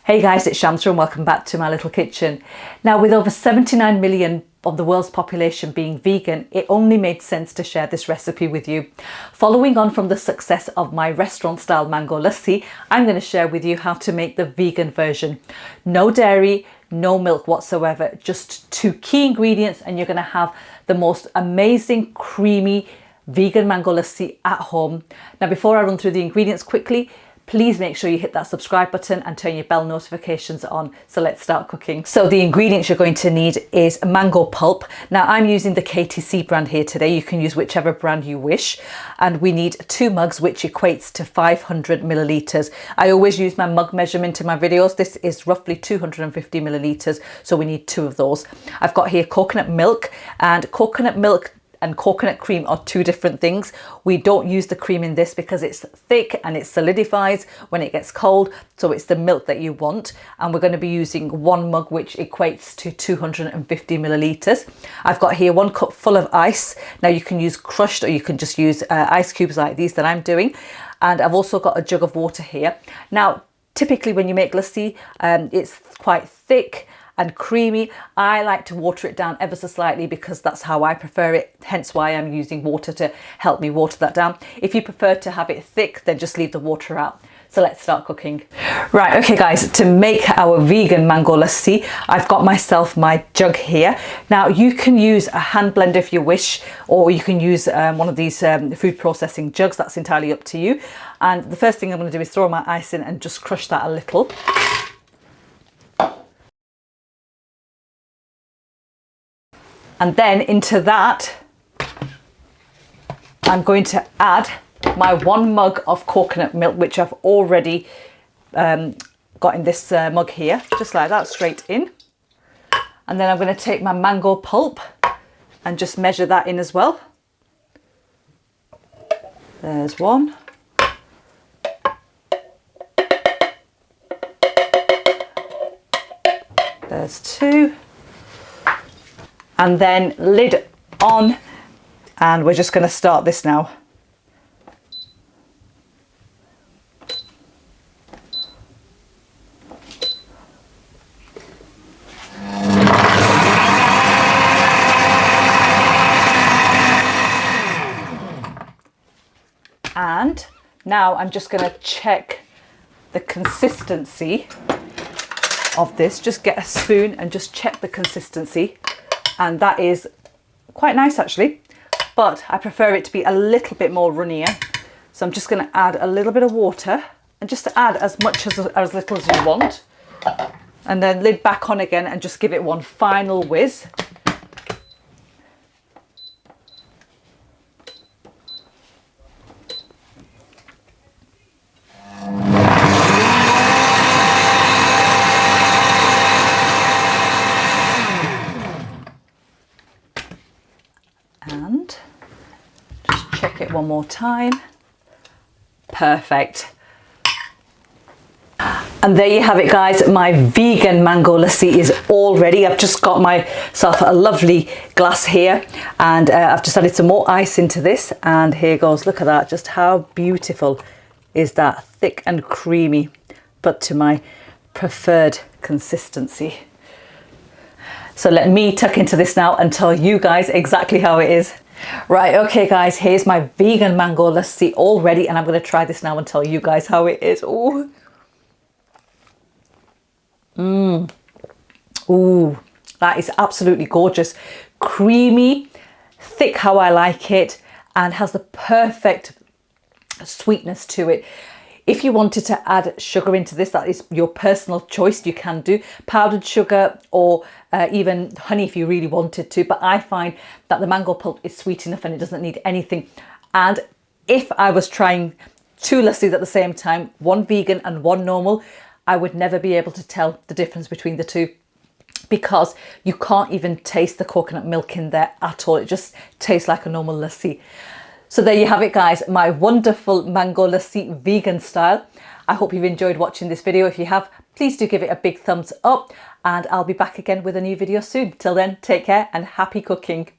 Hey guys, it's Shamsa and welcome back to my little kitchen. Now, with over 79 million of the world's population being vegan, it only made sense to share this recipe with you. Following on from the success of my restaurant style mango lassi, I'm going to share with you how to make the vegan version. No dairy, no milk whatsoever, just 2 key ingredients and you're going to have the most amazing creamy vegan mango lassi at home. Now, before I run through the ingredients quickly, please make sure you hit that subscribe button and turn your bell notifications on. So let's start cooking. So the ingredients you're going to need is mango pulp. Now I'm using the KTC brand here today. You can use whichever brand you wish. And we need 2 mugs, which equates to 500 milliliters. I always use my mug measurement in my videos. This is roughly 250 milliliters. So we need 2 of those. I've got here coconut milk, and coconut milk and coconut cream are 2 different things. We don't use the cream in this because it's thick and it solidifies when it gets cold. So it's the milk that you want. And we're going to be using 1 mug, which equates to 250 milliliters. I've got here 1 cup full of ice. Now you can use crushed or you can just use ice cubes like these that I'm doing. And I've also got a jug of water here. Now, typically when you make lassi, it's quite thick and creamy. I like to water it down ever so slightly because that's how I prefer it, hence why I'm using water to help me water that down. If you prefer to have it thick, then just leave the water out. So let's start cooking. Right, okay guys, to make our vegan mango lassi, I've got myself my jug here. Now you can use a hand blender if you wish, or you can use one of these food processing jugs. That's entirely up to you. And the first thing I'm going to do is throw my ice in and just crush that a little. And then into that, I'm going to add my 1 mug of coconut milk, which I've already got in this mug here, just like that, straight in. And then I'm going to take my mango pulp and just measure that in as well. There's 1. There's 2. And then lid on, and we're just going to start this now. And now I'm just going to check the consistency of this. Just get a spoon and just check the consistency. And that is quite nice actually, but I prefer it to be a little bit more runnier. So I'm just going to add a little bit of water, and just to add as much as little as you want. And then lid back on again and just give it one final whiz. And just check it one more time. Perfect. And there you have it guys, my vegan mango lassi is all ready. I've just got myself a lovely glass here, and I've just added some more ice into this, and here goes. Look at that, just how beautiful is that, thick and creamy, but to my preferred consistency. So let me tuck into this now and tell you guys exactly how it is. Right, okay guys, here's my vegan mango lassi all ready, and I'm going to try this now and tell you guys how it is. Ooh. Ooh, that is absolutely gorgeous. Creamy, thick how I like it, and has the perfect sweetness to it. If you wanted to add sugar into this, that is your personal choice. You can do powdered sugar or even honey if you really wanted to. But I find that the mango pulp is sweet enough and it doesn't need anything. And if I was trying 2 lassis at the same time, 1 vegan and 1 normal, I would never be able to tell the difference between the 2, because you can't even taste the coconut milk in there at all. It just tastes like a normal lassi. So there you have it guys, my wonderful mango lassi vegan style. I hope you've enjoyed watching this video. If you have, please do give it a big thumbs up, and I'll be back again with a new video soon. Till then, take care and happy cooking.